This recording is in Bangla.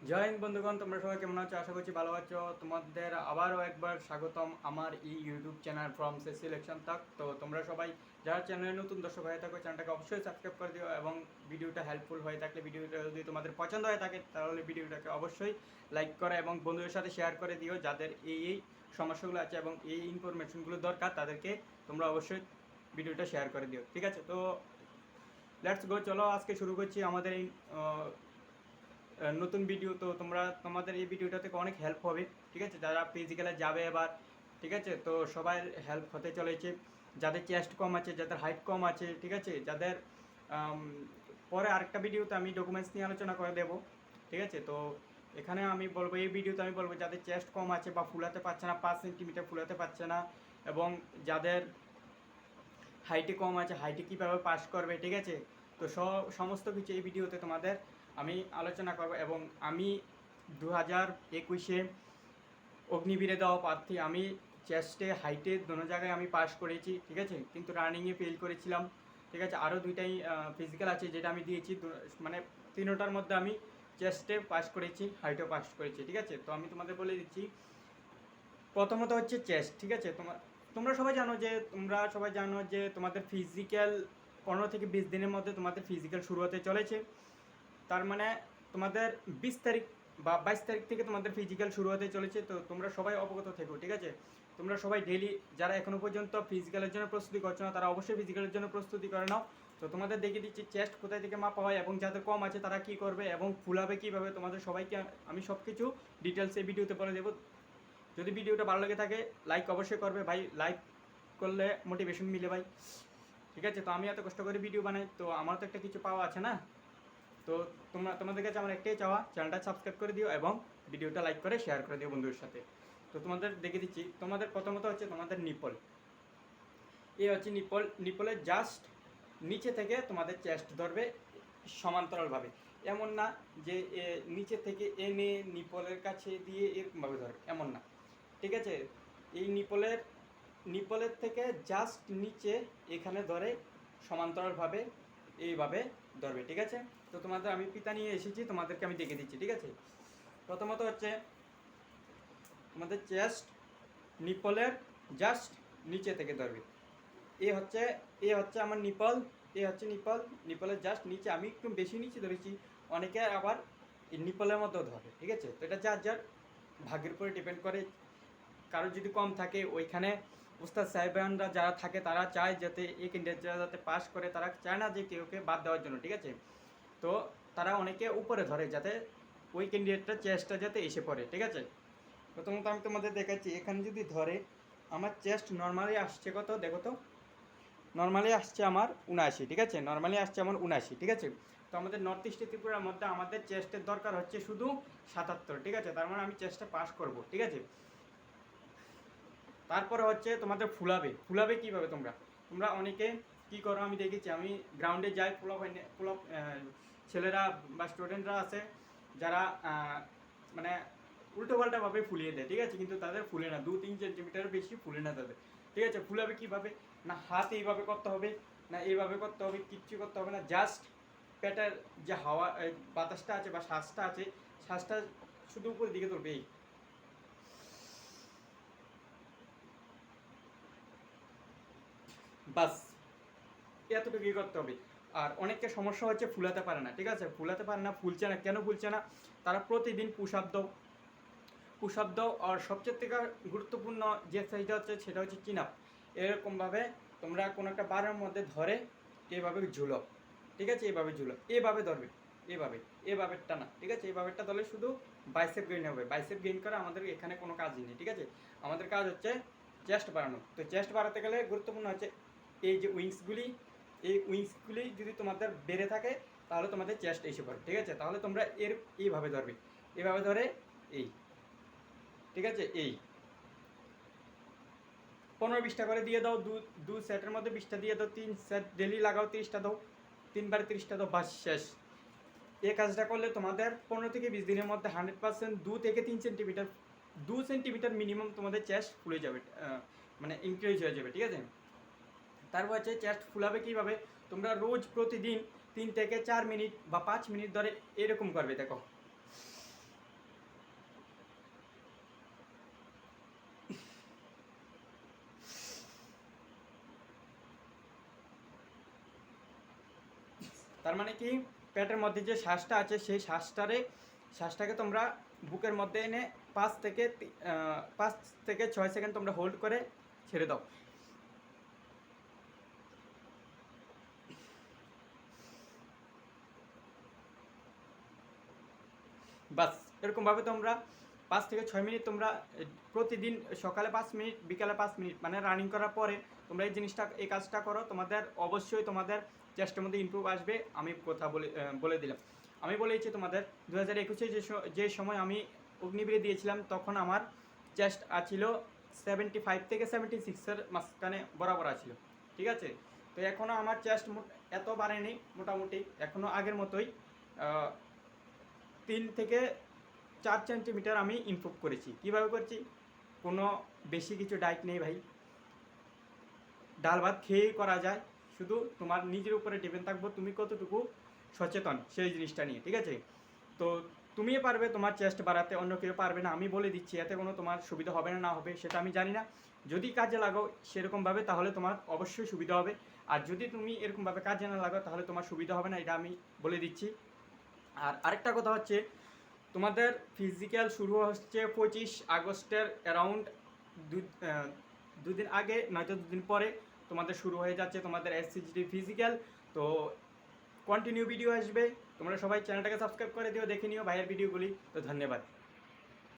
জয় হিন্দ বন্ধুগণ, তোমরা সবাই কেমন আছো? আশা করছি ভালো আছো। তোমাদের আবারও একবার স্বাগতম আমার এই YouTube channel from say selection তাক। তো তোমরা সবাই যারা চ্যানেলে নতুন দর্শক হয়ে থাকো, চ্যানেলটাকে অবশ্যই সাবস্ক্রাইব করে দিও এবং ভিডিওটা হেল্পফুল হয়ে থাকলে, ভিডিওটা যদি তোমাদের পছন্দ হয়ে থাকে তাহলে ভিডিওটাকে অবশ্যই লাইক করো এবং বন্ধুদের সাথে শেয়ার করে দিও। যাদের এই সমস্যাগুলো আছে এবং এই ইনফরমেশনগুলো দরকার তাদেরকে তোমরা অবশ্যই ভিডিওটা শেয়ার করে দিও। ঠিক আছে, তো লেটস গো, চলো আজকে শুরু করছি আমাদের এই নতুন ভিডিও। তো তোমাদের এই ভিডিওটা থেকে অনেক হেল্প হবে। ঠিক আছে, যারা ফিজিক্যালে যাবে এবার, ঠিক আছে, তো সবাই হেল্প হতে চলেছে। যাদের চেস্ট কম আছে, যাদের হাইট কম আছে, ঠিক আছে, যাদের পরে আরেকটা ভিডিওতে আমি ডকুমেন্টস নিয়ে আলোচনা করে দেবো। ঠিক আছে, তো এখানে আমি বলবো, এই ভিডিওতে আমি বলবো যাদের চেস্ট কম আছে বা ফুলাতে পারছে না, 5 সেন্টিমিটার ফুলাতে পারছে না, এবং যাদের হাইটে কম আছে, হাইটে কীভাবে পাস করবে, ঠিক আছে, তো সমস্ত কিছু এই ভিডিওতে তোমাদের আমি আলোচনা করব। এবং আমি 2021-এ অগ্নিবীরে দেওয়া প্রার্থী। আমি চেস্টে হাইটে দোনো জায়গায় আমি পাস করেছি, ঠিক আছে, কিন্তু রানিংয়ে ফেল করেছিলাম। ঠিক আছে, আরও দুইটাই ফিজিক্যাল আছে যেটা আমি দিয়েছি, মানে তিনোটার মধ্যে আমি চেস্টে পাস করেছি, হাইটেও পাস করেছি। ঠিক আছে, তো আমি তোমাদের বলে দিচ্ছি। প্রথমত হচ্ছে চেস্ট। ঠিক আছে, তোমরা সবাই জানো যে তোমাদের ফিজিক্যাল 15 থেকে 20 দিনের মধ্যে তোমাদের ফিজিক্যাল শুরু হতে চলেছে। তার মানে তোমাদের 20 তারিখ বা 22 তারিখ থেকে তোমাদের ফিজিক্যাল শুরু হতে চলেছে। তো তোমরা সবাই অবগত থেকো। ঠিক আছে, তোমরা সবাই ডেলি, যারা এখনও পর্যন্ত ফিজিক্যালের জন্য প্রস্তুতি করছো না তারা অবশ্যই ফিজিক্যালের জন্য প্রস্তুতি করে নাও। তো তোমাদের দেখিয়ে দিচ্ছি চেস্ট কোথায় থেকে মাপা হয় এবং যাদের কম আছে তারা কী করবে এবং ফুলাবে কীভাবে, তোমাদের সবাইকে আমি সব কিছু ডিটেলস এই ভিডিওতে বলে দেবো। যদি ভিডিওটা ভালো লেগে থাকে লাইক অবশ্যই করবে ভাই, লাইক করলে মোটিভেশন মিলে ভাই। ঠিক আছে, তো আমি এত কষ্ট করে ভিডিও বানাই, তো আমার তো একটা কিছু পাওয়া আছে না। তো তোমাদের কাছে আমার একটাই চাওয়া, চ্যানেলটা সাবস্ক্রাইব করে দিও এবং ভিডিওটা লাইক করে শেয়ার করে দিও বন্ধুদের সাথে। তো তোমাদের দেখে দিচ্ছি, তোমাদের প্রথমত হচ্ছে তোমাদের নিপল। এই হচ্ছে নিপল। নিপলের জাস্ট নিচে থেকে তোমাদের চেস্ট ধরবে সমান্তরালভাবে, এমন না যে নিচে থেকে এনে নিপলের কাছে দিয়ে এরকমভাবে ধরবে, এমন না। ঠিক আছে, এই নিপলের থেকে জাস্ট নিচে এখানে ধরে সমান্তরালভাবে এইভাবে ধরবে। ঠিক আছে, তো তোমাদের আমি পিতা নিয়ে এসেছি, তোমাদেরকে আমি দেখে দিচ্ছি। ঠিক আছে, প্রথমত হচ্ছে তোমাদের চেস্ট নিপলের জাস্ট নিচে থেকে ধরবে। এ হচ্ছে আমার নিপল, এ হচ্ছে নিপলের জাস্ট নিচে। আমি একটু বেশি নিচে ধরেছি, অনেকে আবার নিপলের মতো ধরে। ঠিক আছে, তো এটা যার যার ভাগ্যের উপরে ডিপেন্ড করে। কারো যদি কম থাকে, ওইখানে উস্তাদ সাহেবানরা যারা থাকে তারা চায় যাতে এই ক্যান্ডিডেটরা যাতে পাস করে, তারা চায় না যে কেউকে বাদ দেওয়ার জন্য। ঠিক আছে, তো তারা অনেকে উপরে ধরে যাতে ওই ক্যান্ডিডেটটা চেস্টটা যাতে এসে পড়ে। ঠিক আছে, প্রথমত আমি তোমাদের দেখাচ্ছি। এখানে যদি ধরে আমার চেস্ট নর্মালি আসছে কত দেখো তো, নর্মালি আসছে আমার 79। ঠিক আছে, নর্মালি আসছে আমার 79। ঠিক আছে, তো আমাদের নর্থ ইস্ট ত্রিপুরার মধ্যে আমাদের চেস্টের দরকার হচ্ছে শুধু 77। ঠিক আছে, তার মানে আমি চেস্টে পাস করব। ঠিক আছে, তারপরে হচ্ছে তোমাদের ফুলাবে কীভাবে তোমরা তোমরা অনেকে কী করো আমি দেখেছি। আমি গ্রাউন্ডে যাই, ফুল আপ ছেলেরা বা স্টুডেন্টরা আছে যারা মানে উল্টোপাল্টাভাবে ফুলিয়ে দেয়। ঠিক আছে, কিন্তু তাদের ফুলে না, 2-3 সেন্টিমিটার বেশি ফুলে না তাদের। ঠিক আছে, ফুলাবে কীভাবে, না হাত এইভাবে করতে হবে, না এইভাবে করতে হবে, কিচ্ছু করতে হবে না। জাস্ট পেটের যে হাওয়া বাতাসটা আছে বা শ্বাসটা আছে, শ্বাসটা শুধু উপরের দিকে তুলবে, এই বাস, এতটুকুই করতে হবে। আর অনেকটা সমস্যা হচ্ছে ফুলাতে পারে না। ঠিক আছে, ফুলাতে পারে না, ফুলছে না, কেন ফুলছে না? তারা প্রতিদিন পুশ আপ দাও আর সবচেয়ে থেকে গুরুত্বপূর্ণ যে এক্সারসাইজটা হচ্ছে সেটা হচ্ছে চিন আপ। এরকমভাবে তোমরা কোনো একটা বারের মধ্যে ধরে এইভাবে ঝুলো। ঠিক আছে, এইভাবে ঝুলো, এইভাবে ধরবে, এভাবেরটা না। ঠিক আছে, এইভাবেরটা ধরলে শুধু বাইসেপ গেইন হবে। বাইসেপ গেইন করা আমাদের এখানে কোনো কাজই নেই। ঠিক আছে, আমাদের কাজ হচ্ছে চেস্ট বাড়ানো। তো চেস্ট বাড়াতে গেলে গুরুত্বপূর্ণ হচ্ছে এই যে উইংসগুলি যদি তোমাদের বেড়ে থাকে তাহলে তোমাদের চেস্ট এসে পড়ে। ঠিক আছে, তাহলে তোমরা এইভাবে ধরবে, এইভাবে ধরে এই, ঠিক আছে, এই 15-20টা করে দিয়ে দাও। দু সেটের মধ্যে 20টা দিয়ে দাও, 3 সেট ডেলি লাগাও, 30টা দাও, 3 বারে 30টা দাও, বাস শেষ। এই কাজটা করলে তোমাদের 15 থেকে 20 দিনের মধ্যে 100% 2 থেকে 3 সেন্টিমিটার, 2 সেন্টিমিটার মিনিমাম তোমাদের চেস্ট ফুলে যাবে, মানে ইনক্রিজ হয়ে যাবে। ঠিক আছে, তারপর হচ্ছে চেস্ট ফুলাবে কীভাবে, তোমরা রোজ প্রতিদিন 3 থেকে 4 মিনিট বা 5 মিনিট ধরে এরকম করবে। দেখো, তার মানে কি পেটের মধ্যে যে শ্বাসটা আছে সেই শ্বাসটাকে তোমরা বুকের মধ্যে এনে 5 থেকে 6 সেকেন্ড তোমরা হোল্ড করে ছেড়ে দাও। বাস এরকমভাবে তোমরা 5 থেকে 6 মিনিট তোমরা প্রতিদিন সকালে 5 মিনিট বিকালে 5 মিনিট মানে রানিং করার পরে তোমরা এই কাজটা করো, তোমাদের অবশ্যই তোমাদের চেষ্টার মধ্যে ইমপ্রুভ আসবে। আমি কথা বলে দিলাম। আমি বলেছি তোমাদের 2021-এ যে সময় আমি অগ্নিবীরে দিয়েছিলাম তখন আমার চেস্ট ছিল 75 থেকে 76-এর মাঝখানে বরাবর ছিল, ঠিক আছে। তো এখনও আমার চেস্ট এত বাড়েনি, মোটামুটি এখনও আগের মতোই 3 থেকে 4 সেন্টিমিটার আমি ইমপ্রুভ করেছি। কীভাবে করছি? কোনো বেশি কিছু ডায়েট নেই ভাই, ডাল ভাত খেয়েই করা যায়, শুধু তোমার নিজের উপরে ডিপেন্ড থাকবো তুমি কতটুকু সচেতন সেই জিনিসটা নিয়ে, ঠিক আছে। তো তুমিও পারবে তোমার চেস্ট বাড়াতে, অন্য কেউ পারবে না, আমি বলে দিচ্ছি। এতে কোনো তোমার সুবিধা হবে না হবে সেটা আমি জানি না, যদি কাজে লাগাও সেরকমভাবে তাহলে তোমার অবশ্যই সুবিধা হবে, আর যদি তুমি এরকমভাবে কাজে না লাগাও তাহলে তোমার সুবিধা হবে না, এটা আমি বলে দিচ্ছি। আর আরেকটা কথা হচ্ছে, তোমাদের ফিজিক্যাল শুরু হচ্ছে 25 আগস্টের অ্যারাউন্ড দুদিন আগে নয়তো দুদিন পরে তোমাদের শুরু হয়ে যাচ্ছে তোমাদের SCGT ফিজিক্যাল। তো কন্টিনিউ ভিডিও আসবে, তোমরা সবাই চ্যানেলটাকে সাবস্ক্রাইব করে দিও, দেখে নিও ভাইয়ের ভিডিওগুলি। তো ধন্যবাদ।